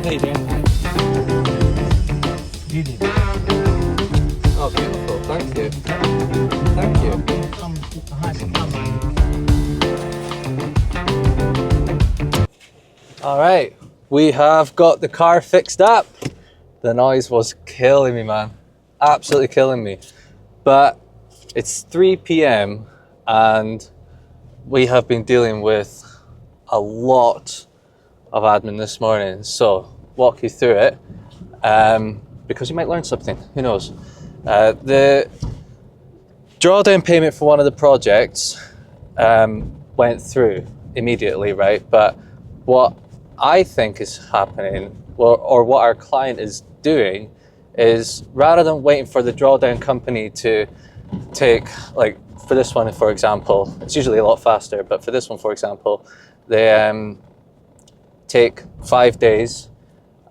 How you doing? Beauty. Oh, beautiful. Thank you. Thank you. All right, we have got the car fixed up. The noise was killing me, man. Absolutely killing me. But it's 3 p.m. and we have been dealing with a lot of admin this morning. So walk you through it because you might learn something. Who knows? The drawdown payment for one of the projects went through immediately, right? But what I think is happening, or what our client is doing, is rather than waiting for the drawdown company to take, like for this one, for example, it's usually a lot faster, but for this one, for example, they take 5 days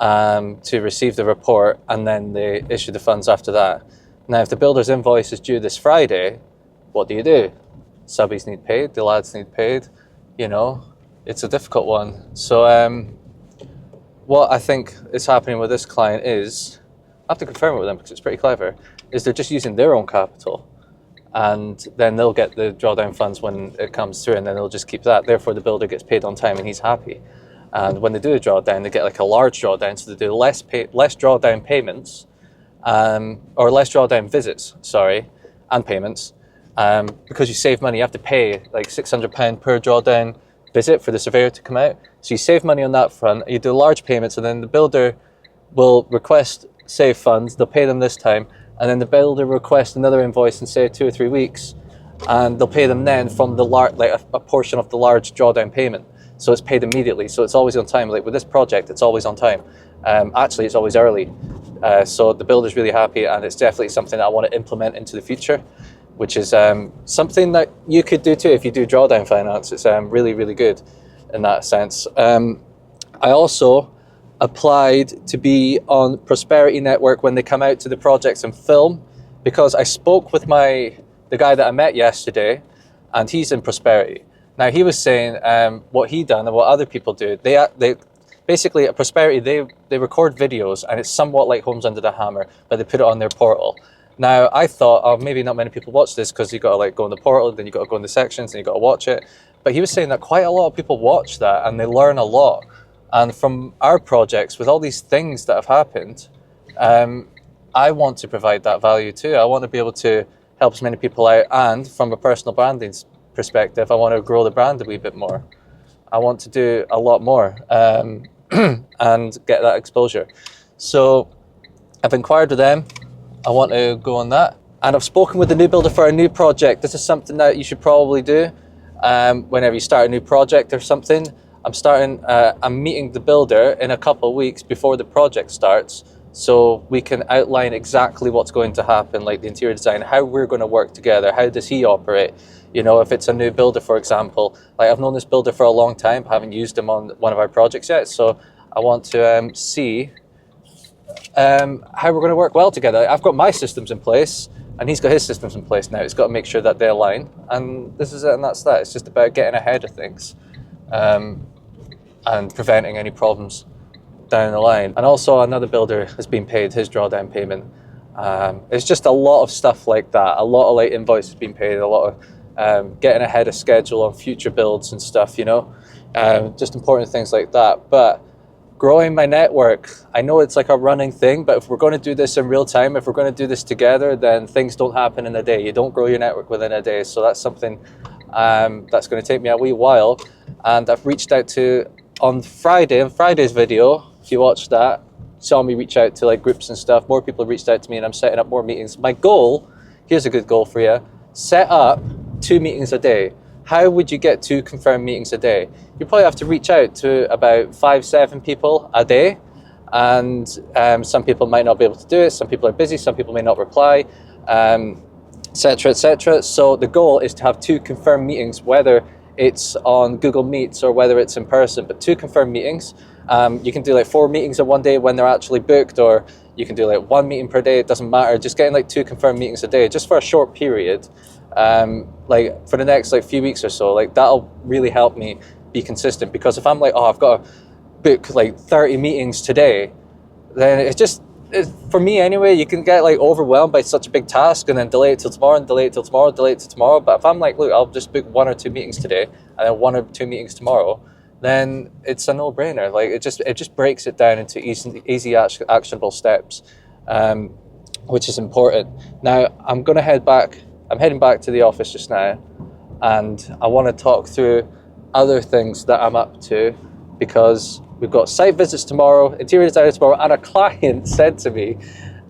to receive the report, and then they issue the funds after that. Now, if the builder's invoice is due this Friday, what do? Subbies need paid, the lads need paid, you know, it's a difficult one. So what I think is happening with this client is, I have to confirm it with them because it's pretty clever, is they're just using their own capital, and then they'll get the drawdown funds when it comes through, and then they'll just keep that. Therefore, the builder gets paid on time and he's happy. And when they do a drawdown, they get like a large drawdown, so they do less drawdown payments, or less drawdown visits, and payments, because you save money. You have to pay like £600 per drawdown visit for the surveyor to come out. So you save money on that front, you do large payments, and then the builder will request save funds, they'll pay them this time, and then the builder requests another invoice in say 2 or 3 weeks, and they'll pay them then from the a portion of the large drawdown payment. So it's paid immediately, so it's always on time. Like with this project, it's always on time. Actually, it's always early. So the builder's really happy, and it's definitely something that I want to implement into the future, which is something that you could do too if you do drawdown finance. It's really, really good in that sense. I also applied to be on Prosperity Network when they come out to the projects and film, because I spoke with the guy that I met yesterday, and he's in Prosperity. Now, he was saying what he done and what other people do. They basically, at Prosperity, they record videos, and it's somewhat like Homes Under the Hammer, but they put it on their portal. Now, I thought, oh, maybe not many people watch this because you got to like go in the portal, then you got to go in the sections, and you got to watch it. But he was saying that quite a lot of people watch that and they learn a lot. And from our projects, with all these things that have happened, I want to provide that value too. I want to be able to help as many people out, and from a personal branding perspective, I want to grow the brand a wee bit more. I want to do a lot more and get that exposure. So I've inquired with them. I want to go on that. And I've spoken with the new builder for a new project. This is something that you should probably do whenever you start a new project or something. I'm meeting the builder in a couple of weeks before the project starts, so we can outline exactly what's going to happen, like the interior design, how we're going to work together, how does he operate. You know, if it's a new builder, for example, like I've known this builder for a long time, haven't used him on one of our projects yet, so I want to see how we're going to work well together. I've got my systems in place, and he's got his systems in place now. He's got to make sure that they align, and this is it, and that's that. It's just about getting ahead of things and preventing any problems down the line. And also, another builder has been paid his drawdown payment. It's just a lot of stuff like that. A lot of like invoices being paid, a lot of getting ahead of schedule on future builds and stuff, you know, just important things like that. But growing my network, I know it's like a running thing, but if we're going to do this in real time, if we're going to do this together, then things don't happen in a day. You don't grow your network within a day. So that's something that's going to take me a wee while. And I've reached out to, on Friday's video, if you watched that, saw me reach out to like groups and stuff. More people have reached out to me, and I'm setting up more meetings. My goal, here's a good goal for you, set up 2 meetings a day. How would you get 2 confirmed meetings a day? You probably have to reach out to about 5-7 people a day, and some people might not be able to do it. Some people are busy, some people may not reply, etc., etc. So the goal is to have 2 confirmed meetings, whether it's on Google Meets or whether it's in person, but 2 confirmed meetings. You can do like 4 meetings in one day when they're actually booked, or you can do like 1 meeting per day. It doesn't matter. Just getting like 2 confirmed meetings a day, just for a short period, like for the next like few weeks or so, like that'll really help me be consistent. Because if I'm like, oh, I've got to book like 30 meetings today, then for me anyway, you can get like overwhelmed by such a big task and then delay it till tomorrow and delay it till tomorrow, delay it till tomorrow. But if I'm like, look, I'll just book 1 or 2 meetings today and then 1 or 2 meetings tomorrow, then it's a no-brainer. Like it just breaks it down into easy actionable steps, which is important. Now I'm heading back to the office just now, and I want to talk through other things that I'm up to, because we've got site visits tomorrow, interior designer tomorrow, and a client said to me,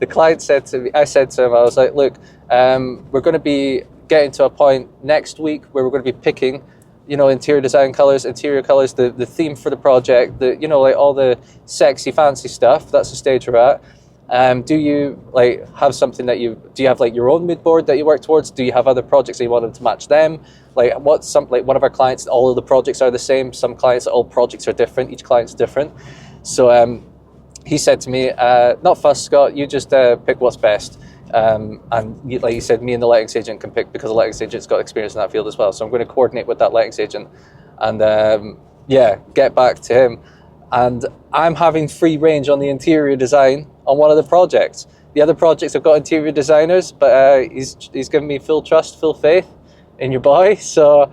I said to him, I was like, look, we're going to be getting to a point next week where we're going to be picking, interior design colors, interior colors, the theme for the project, like all the sexy, fancy stuff. That's the stage we're at. Do you like have something do you have like your own mood board that you work towards? Do you have other projects that you want them to match them? Like one of our clients, all of the projects are the same. Some clients, all projects are different. Each client's different. So he said to me, not fussed, Scott, you just pick what's best. And like you said, me and the lettings agent can pick, because the lettings agent's got experience in that field as well. So I'm going to coordinate with that lettings agent and get back to him. And I'm having free range on the interior design on one of the projects. The other projects have got interior designers, but he's given me full trust, full faith in your boy. So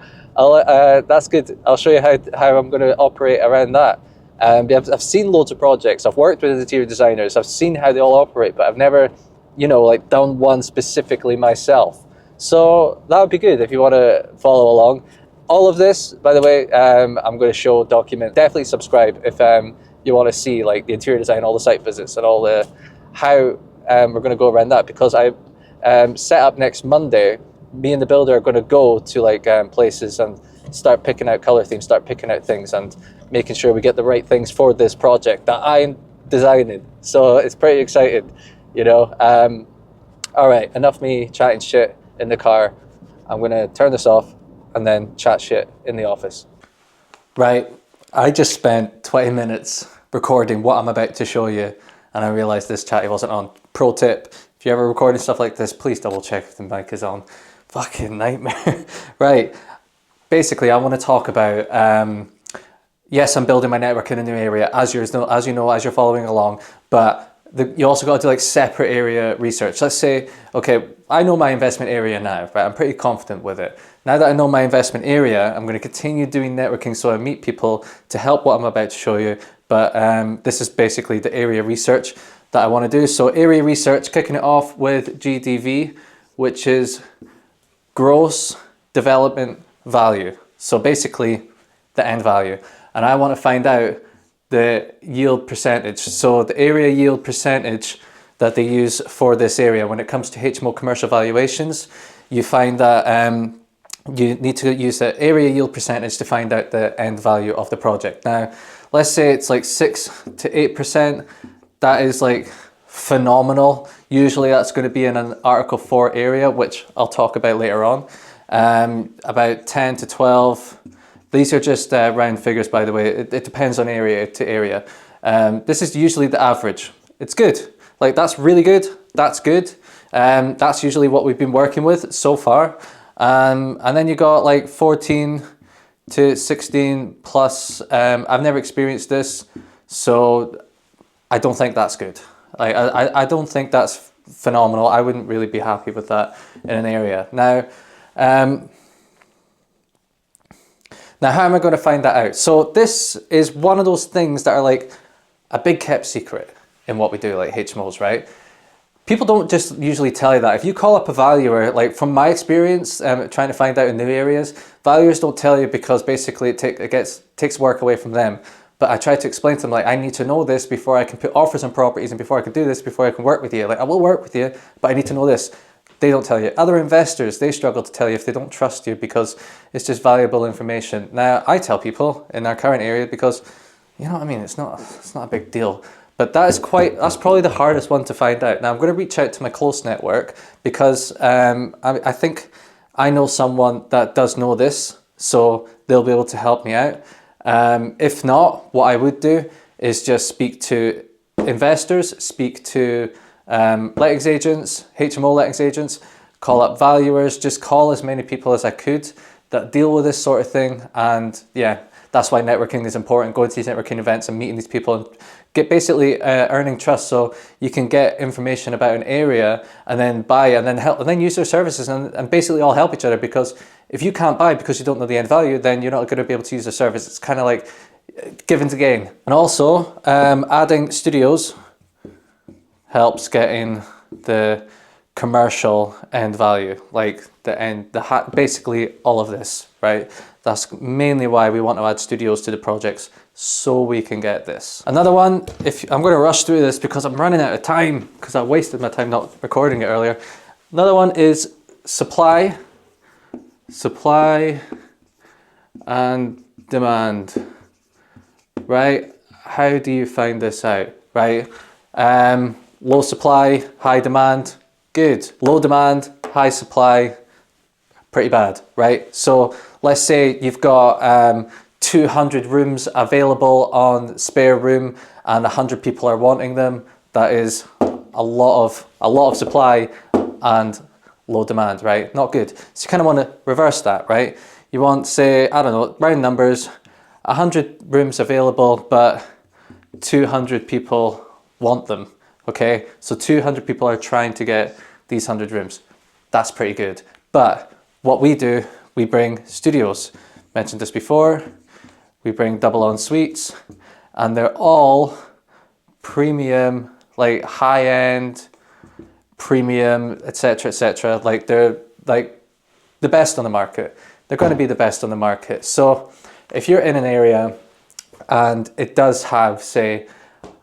that's good. I'll show you how I'm going to operate around that. I've seen loads of projects. I've worked with interior designers. I've seen how they all operate, but I've never, like done one specifically myself. So that would be good if you want to follow along. All of this, by the way, I'm going to document. Definitely subscribe if you want to see like the interior design, all the site visits, and all the how we're going to go around that. Because I set up next Monday. Me and the builder are going to go to like places and start picking out color themes, start picking out things, and making sure we get the right things for this project that I'm designing. So it's pretty exciting, All right, enough me chatting shit in the car. I'm going to turn this off and then chat shit in the office. Right, I just spent 20 minutes recording what I'm about to show you, and I realized this chatty wasn't on. Pro tip, if you're ever recording stuff like this, please double check if the mic is on. Fucking nightmare. Right, basically I want to talk about, yes, I'm building my network in a new area, as you know, as you're following along, but you also got to do like separate area research. Let's say, okay, I know my investment area now, right? I'm pretty confident with it. Now that I know my investment area, I'm going to continue doing networking so I meet people to help what I'm about to show you. But this is basically the area research that I want to do. So area research, kicking it off with GDV, which is gross development value. So basically the end value. And I want to find out the yield percentage. So the area yield percentage that they use for this area when it comes to HMO commercial valuations, you find that you need to use the area yield percentage to find out the end value of the project. Now, let's say it's like 6 to 8%. That is like phenomenal. Usually that's going to be in an Article 4 area, which I'll talk about later on. About 10 to 12. These are just round figures, by the way. It depends on area to area. This is usually the average. It's good. Like, that's really good. That's good. That's usually what we've been working with so far. And then you got like 14 to 16 plus. I've never experienced this, so I don't think that's good. Like, I don't think that's phenomenal. I wouldn't really be happy with that in an area. Now, how am I going to find that out? So this is one of those things that are like a big kept secret in what we do, like HMOs, right? People don't just usually tell you that. If you call up a valuer, like from my experience, trying to find out in new areas, valuers don't tell you because basically it takes work away from them. But I try to explain to them, like, I need to know this before I can put offers on properties, and before I can do this, before I can work with you. Like, I will work with you, but I need to know this. They don't tell you. Other investors, they struggle to tell you if they don't trust you because it's just valuable information. Now, I tell people in our current area because, you know what I mean, it's not a big deal. But that's probably the hardest one to find out. Now, I'm going to reach out to my close network because I think I know someone that does know this, so they'll be able to help me out. If not, what I would do is just speak to investors, speak to lettings agents, HMO lettings agents, call up valuers, just call as many people as I could that deal with this sort of thing. And yeah, That's why networking is important, going to these networking events and meeting these people and get basically earning trust, so you can get information about an area and then buy and then help and then use their services and basically all help each other, because if you can't buy because you don't know the end value, then you're not going to be able to use the service. It's kind of like giving to gain. And also adding studios helps getting the commercial end value, like basically all of this, right? That's mainly why we want to add studios to the projects, so we can get this. Another one, I'm going to rush through this because I'm running out of time, because I wasted my time not recording it earlier. Another one is supply and demand, right? How do you find this out, right? Low supply, high demand, good. Low demand, high supply, pretty bad, right? So let's say you've got 200 rooms available on spare room and 100 people are wanting them. That is a lot of supply and low demand, right? Not good. So you kind of want to reverse that, right? You want, say, I don't know, round numbers, 100 rooms available, but 200 people want them. Okay, so 200 people are trying to get these 100 rooms. That's pretty good. But what we do, we bring studios. Mentioned this before. We bring double en suites, and they're all premium, like high-end, premium, etc., etc. Like they're like the best on the market. They're going to be the best on the market. So if you're in an area and it does have, say,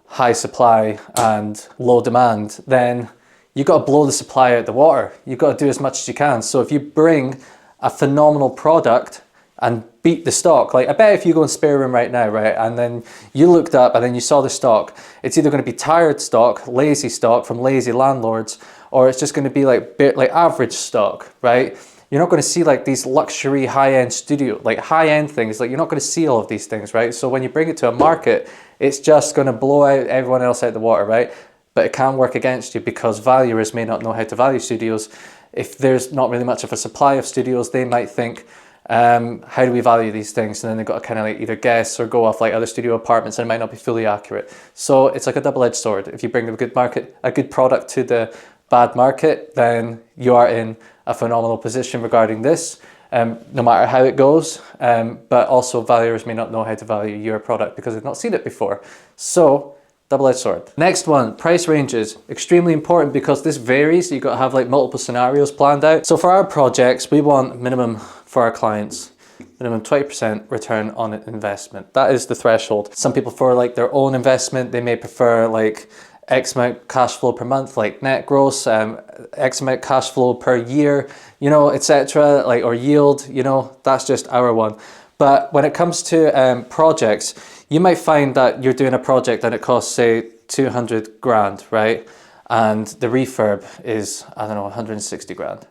high supply and low demand, then you've got to blow the supply out the water. You've got to do as much as you can. So if you bring a phenomenal product and beat the stock, like I bet if you go in spare room right now, right, and then you looked up and then you saw the stock, it's either going to be tired stock, lazy stock from lazy landlords, or it's just going to be like average stock, right? You're not going to see like these luxury high-end studio, like high-end things, like you're not going to see all of these things, right? So when you bring it to a market, it's just going to blow out everyone else out the water, right? But it can work against you because valuers may not know how to value studios. If there's not really much of a supply of studios, they might think, how do we value these things? And then they've got to kind of like either guess or go off like other studio apartments, and it might not be fully accurate. So it's like a double-edged sword. If you bring a good product to the bad market, then you are in a phenomenal position regarding this, no matter how it goes. But also valuers may not know how to value your product because they've not seen it before. So double-edged sword. Next one, price ranges. Extremely important because this varies. You've got to have like multiple scenarios planned out. So for our projects, we want minimum for our clients, minimum 20% return on investment. That is the threshold. Some people for like their own investment, they may prefer like X amount cash flow per month, like net gross, X amount cash flow per year, you know, etc., like, or yield, you know, that's just our one. But when it comes to projects, you might find that you're doing a project and it costs, say, 200 grand, right? And the refurb is, I don't know, 160 grand.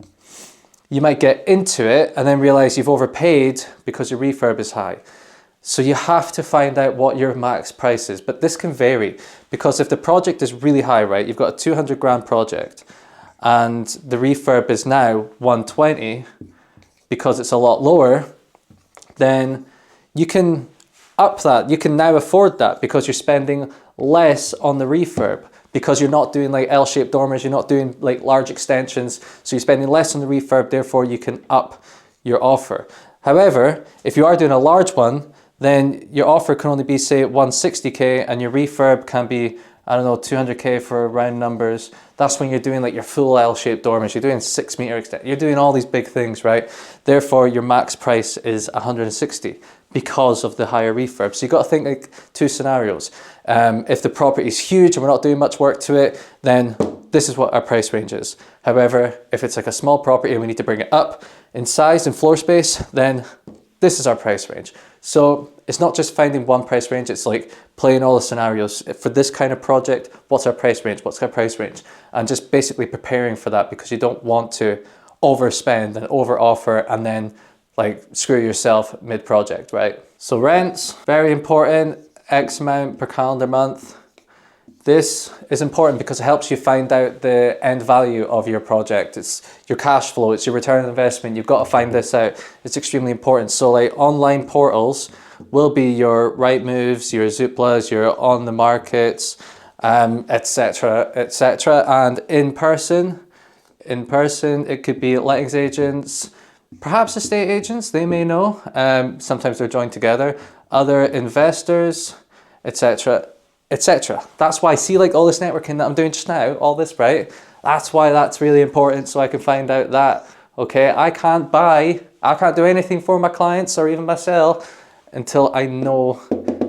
You might get into it and then realize you've overpaid because your refurb is high. So you have to find out what your max price is, but this can vary because if the project is really high, right, you've got a 200 grand project and the refurb is now 120 because it's a lot lower, then you can up that. You can now afford that because you're spending less on the refurb because you're not doing like L-shaped dormers, you're not doing like large extensions, so you're spending less on the refurb, therefore you can up your offer. However, if you are doing a large one, then your offer can only be, say, 160k and your refurb can be, I don't know, 200k for round numbers. That's when you're doing like your full L-shaped dormers, you're doing 6 meter extent, you're doing all these big things, right? Therefore, your max price is 160 because of the higher refurb. So you've got to think like two scenarios. If the property is huge and we're not doing much work to it, then this is what our price range is. However, if it's like a small property and we need to bring it up in size and floor space, then this is our price range. So it's not just finding one price range, it's like playing all the scenarios. For this kind of project, what's our price range? What's our price range? And just basically preparing for that because you don't want to overspend and over offer and then like screw yourself mid-project, right? So rents, very important, X amount per calendar month. This is important because it helps you find out the end value of your project. It's your cash flow, it's your return on investment. You've got to find this out. It's extremely important. So like online portals will be your Rightmoves, your Zooplas, your On the Markets, etc., etc. And in person, it could be lettings agents, perhaps estate agents, they may know. Sometimes they're joined together. Other investors, etc., etc. That's why, see, like all this networking that I'm doing just now, all this, right? That's why that's really important, so I can find out that, okay, I can't do anything for my clients or even myself until I know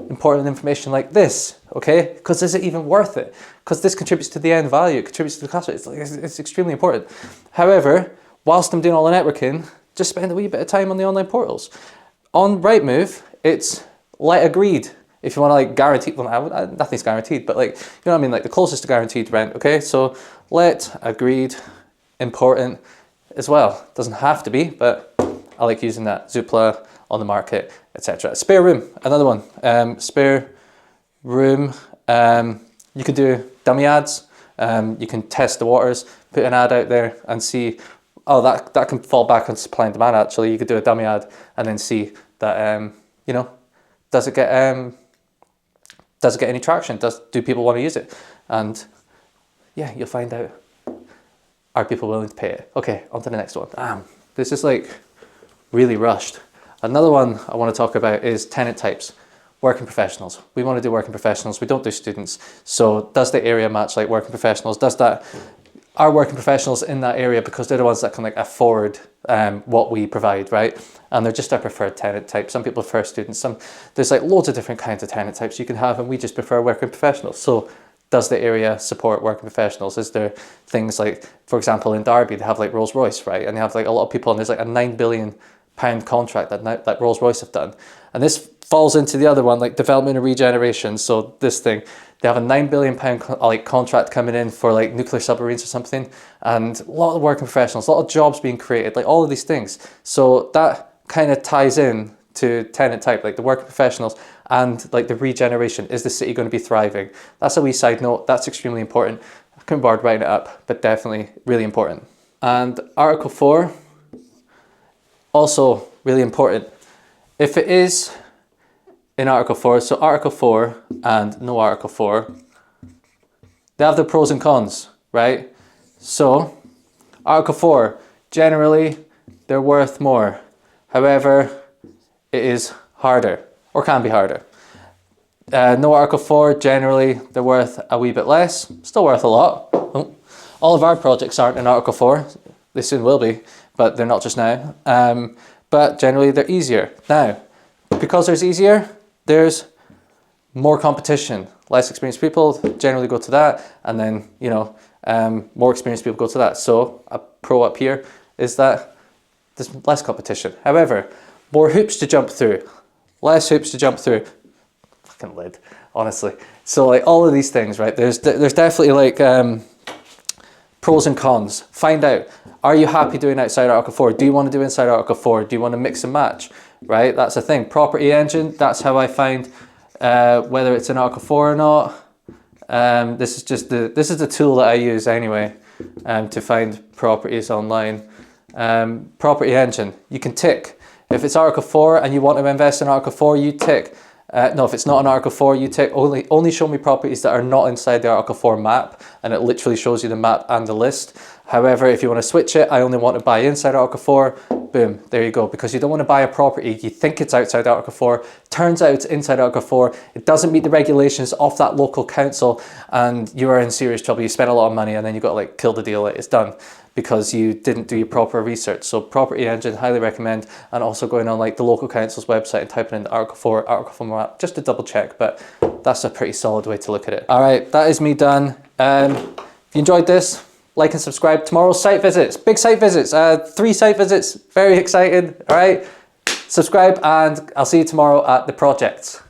important information like this, okay? Because is it even worth it? Because this contributes to the end value, it contributes to the cost. It's extremely important. However, whilst I'm doing all the networking, just spend a wee bit of time on the online portals. On Rightmove, it's let agreed. If you want to like guarantee, well, nothing's guaranteed, but like, you know what I mean? Like the closest to guaranteed rent, okay? So let agreed, important as well. Doesn't have to be, but I like using that. Zoopla, On the Market, etc. Spare room, another one. Spare room, you can do dummy ads. You can test the waters, put an ad out there and see, oh, that can fall back on supply and demand actually. You could do a dummy ad and then see that, you know, does it get any traction? Do people want to use it? And yeah, you'll find out, are people willing to pay it? Okay, on to the next one. This is like really rushed. Another one I want to talk about is tenant types. Working professionals. We want to do working professionals. We don't do students. So does the area match like working professionals? Are working professionals in that area, because they're the ones that can like afford what we provide, right? And they're just our preferred tenant type. Some people prefer students. There's like loads of different kinds of tenant types you can have, and we just prefer working professionals. So does the area support working professionals? Is there things like, for example, in Derby, they have like Rolls-Royce, right? And they have like a lot of people, and there's like a £9 billion contract that Rolls-Royce have done. And this falls into the other one, like development and regeneration. So this thing, they have a £9 billion like contract coming in for like nuclear submarines or something, and a lot of working professionals, a lot of jobs being created, like all of these things. So that kind of ties in to tenant type, like the working professionals and like the regeneration. Is the city going to be thriving? That's a wee side note. That's extremely important. I couldn't bother writing it up, but definitely really important. And Article 4, also really important. If it is in Article 4, so Article 4 and no Article 4, they have the pros and cons, right? So Article 4, generally they're worth more. However, it is harder, or can be harder. No Article 4, generally they're worth a wee bit less, still worth a lot. All of our projects aren't in Article 4, they soon will be, but they're not just now. But generally they're easier. Now, because there's easier, there's more competition. Less experienced people generally go to that, and then, you know, more experienced people go to that. So a pro up here is that there's less competition. However, more hoops to jump through, less hoops to jump through. Fucking lid, honestly. So like all of these things, right? There's definitely like pros and cons. Find out, are you happy doing outside Article 4? Do you want to do inside Article 4? Do you want to mix and match? Right, that's the thing. Property engine, that's how I find whether it's in Article 4 or not. This is the tool that I use anyway to find properties online. Property engine, you can tick. If it's Article 4 and you want to invest in Article 4, you tick. No, if it's not an Article 4, you tick only show me properties that are not inside the Article 4 map, and it literally shows you the map and the list. However, if you want to switch it, I only want to buy inside Article 4, boom, there you go. Because you don't want to buy a property, you think it's outside Article 4, turns out it's inside Article 4, it doesn't meet the regulations of that local council, and you are in serious trouble. You spend a lot of money and then you got to like kill the deal, like it's done, because you didn't do your proper research. So Property Engine, highly recommend, and also going on like the local council's website and typing in Article 4 map, just to double check, but that's a pretty solid way to look at it. All right, that is me done. If you enjoyed this, like and subscribe. Tomorrow's site visits, big site visits, 3 site visits, very excited. All right, subscribe, and I'll see you tomorrow at the projects.